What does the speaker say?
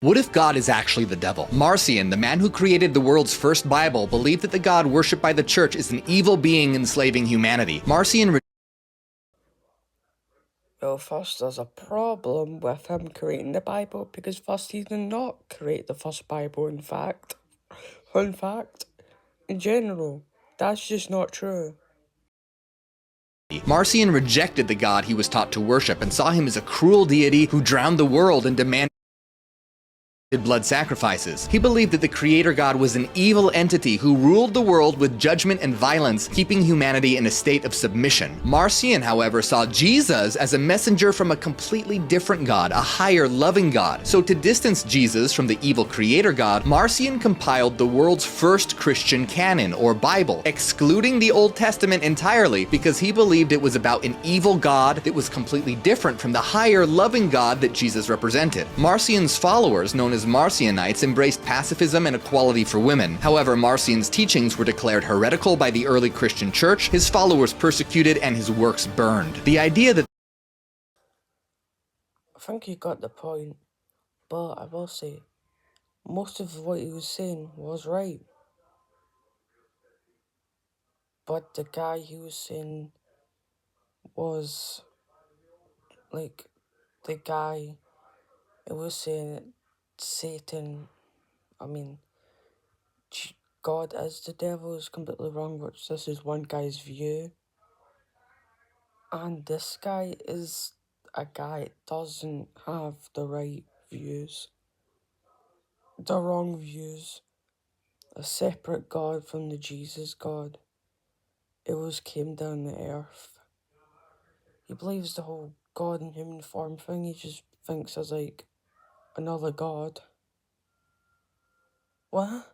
What if God is actually the devil? Marcion, the man who created the world's first Bible, believed that the God worshipped by the church is an evil being enslaving humanity. Marcion Well, first, there's a problem with him creating the Bible, because first, he did not create the first Bible, in fact. Fun fact, in general, that's just not true. Marcion rejected the God he was taught to worship and saw him as a cruel deity who drowned the world and demanded blood sacrifices. He believed that the creator God was an evil entity who ruled the world with judgment and violence, keeping humanity in a state of submission. Marcion, however, saw Jesus as a messenger from a completely different God, a higher, loving God. So to distance Jesus from the evil creator God, Marcion compiled the world's first Christian canon, or Bible, excluding the Old Testament entirely because he believed it was about an evil God that was completely different from the higher, loving God that Jesus represented. Marcion's followers, known as Marcionites, embraced pacifism and equality for women. However, Marcion's teachings were declared heretical by the early Christian church, his followers persecuted, and his works burned. The idea that I think you got the point, but I will say, most of what he was saying was right. But the guy he was saying was, like, the guy it was saying Satan, I mean, God is the devil is completely wrong, which this is one guy's view. And this guy is a guy that doesn't have the right views. The wrong views. A separate God from the Jesus God. It was came down to earth. He believes the whole God in human form thing. He just thinks as like another God. What?